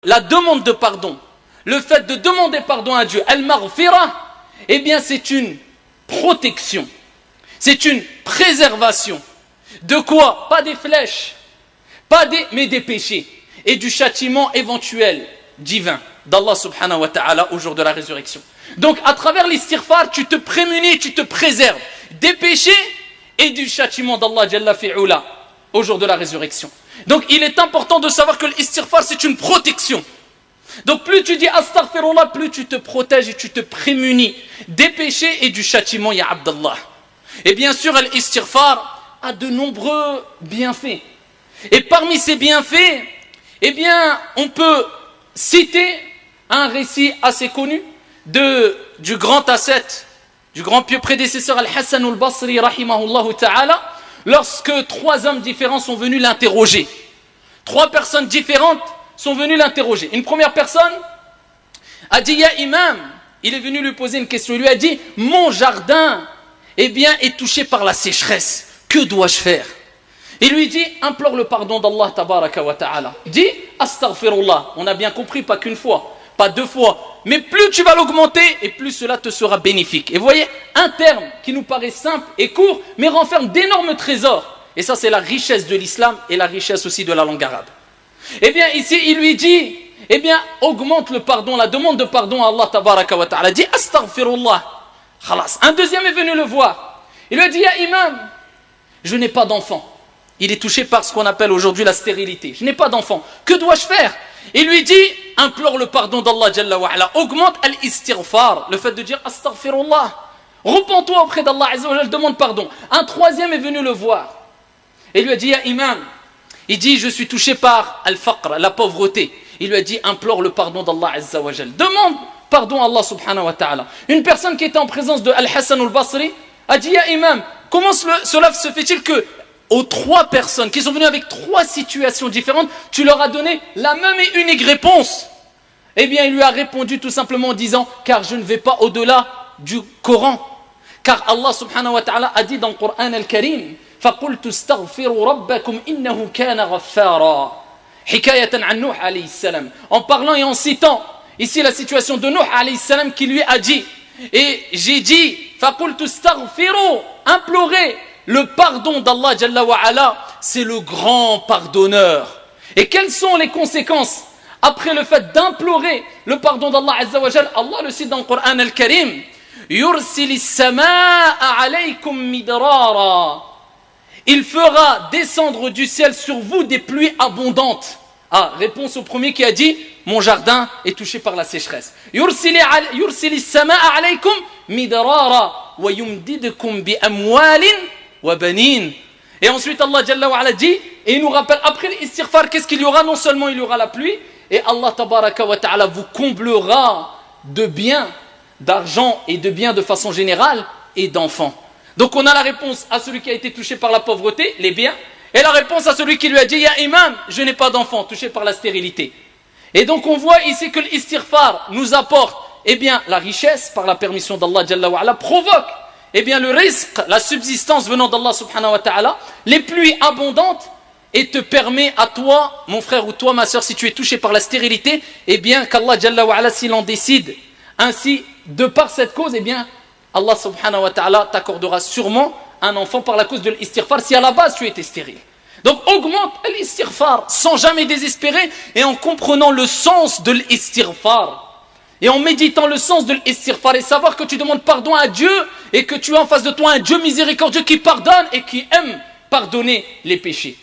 la demande de pardon, le fait de demander pardon à Dieu, al-maghfira, eh bien c'est une protection, c'est une préservation. De quoi? Pas des flèches, mais des péchés et du châtiment éventuel divin d'Allah subhanahu wa ta'ala au jour de la résurrection. Donc à travers l'istighfar, tu te prémunis, tu te préserves des péchés et du châtiment d'Allah jalla fi'ula au jour de la résurrection. Donc il est important de savoir que l'istighfar c'est une protection. Donc plus tu dis astaghfirullah, plus tu te protèges et tu te prémunis des péchés et du châtiment, ya Abdallah. Et bien sûr, l'istighfar a de nombreux bienfaits. Et parmi ces bienfaits, eh bien, on peut citer un récit assez connu du grand ascète, du grand pieux prédécesseur Al-Hassan al-Basri, rahimahullah ta'ala, lorsque 3 hommes différents sont venus l'interroger. 3 personnes différentes sont venues l'interroger. Une première personne a dit, ya imam, il est venu lui poser une question. Il lui a dit, mon jardin, eh bien, est touché par la sécheresse. Que dois-je faire? Il lui dit, implore le pardon d'Allah tabaraka wa ta'ala. Dis, astaghfirullah. On a bien compris, pas qu'une fois, pas 2 fois. Mais plus tu vas l'augmenter, et plus cela te sera bénéfique. Et vous voyez, un terme qui nous paraît simple et court, mais renferme d'énormes trésors. Et ça, c'est la richesse de l'islam et la richesse aussi de la langue arabe. Eh bien, ici, il lui dit, eh bien, augmente le pardon, la demande de pardon à Allah tabaraka wa ta'ala. Dis, astaghfirullah. Khalas. Un deuxième est venu le voir. Il lui a dit, ya imam, je n'ai pas d'enfant. Il est touché par ce qu'on appelle aujourd'hui la stérilité. Je n'ai pas d'enfant. Que dois-je faire? Il lui dit, implore le pardon d'Allah Jalla wa ala. Augmente al-istighfar, le fait de dire astaghfirullah. Repends-toi auprès d'Allah Azza wa Jalla, demande pardon. Un troisième est venu le voir. Et lui a dit, ya imam, il dit, je suis touché par al-faqr, la pauvreté. Il lui a dit, implore le pardon d'Allah Azza wa Jalla. Demande pardon à Allah subhanahu wa ta'ala. Une personne qui était en présence de Al-Hassan al-Basri a dit, ya imam, comment cela se fait-il que aux 3 personnes qui sont venues avec 3 situations différentes, tu leur as donné la même et unique réponse? Eh bien, il lui a répondu tout simplement en disant, car je ne vais pas au-delà du Coran. Car Allah subhanahu wa ta'ala a dit dans le Coran al-Karim, فَقُلْتُ اسْتَغْفِرُوا رَبَّكُمْ إِنَّهُ كَانَ غَفَّارًا حِكَايَةً عن نوح alayhi salam. En parlant et en citant ici la situation de Nuh alayhi salam qui lui a dit, et j'ai dit, فَقُلْتُ اسْتَغْفِرُوا, implorez le pardon d'Allah Jalla wa ala, c'est le grand pardonneur. Et quelles sont les conséquences après le fait d'implorer le pardon d'Allah Azza wa Jalla? Allah le cite dans le Coran al-Karim, yursilis samaa alaykum midrara. Il fera descendre du ciel sur vous des pluies abondantes. Ah, réponse au premier qui a dit, mon jardin est touché par la sécheresse. Yursilis samaa alaykum midrara wa yumdidukum bi amwalin. Et ensuite Allah Jalla wa ala dit, et il nous rappelle après l'istighfar, qu'est-ce qu'il y aura? Non seulement il y aura la pluie, et Allah tabaraka wa ta'ala vous comblera de biens, d'argent et de biens de façon générale, et d'enfants. Donc on a la réponse à celui qui a été touché par la pauvreté, les biens, et la réponse à celui qui lui a dit, ya imam, je n'ai pas d'enfant, touché par la stérilité. Et donc on voit ici que l'istighfar nous apporte, eh bien, la richesse par la permission d'Allah Jalla wa ala, provoque eh bien le rizq, la subsistance venant d'Allah subhanahu wa ta'ala, les pluies abondantes, et te permet à toi, mon frère ou toi, ma soeur, si tu es touché par la stérilité, eh bien qu'Allah Jalla wa ala, s'il en décide ainsi, de par cette cause, eh bien Allah subhanahu wa ta'ala t'accordera sûrement un enfant par la cause de l'istighfar, si à la base tu étais stérile. Donc augmente l'istighfar sans jamais désespérer, et en comprenant le sens de l'istighfar. Et en méditant le sens de l'istighfar et savoir que tu demandes pardon à Dieu et que tu as en face de toi un Dieu miséricordieux qui pardonne et qui aime pardonner les péchés.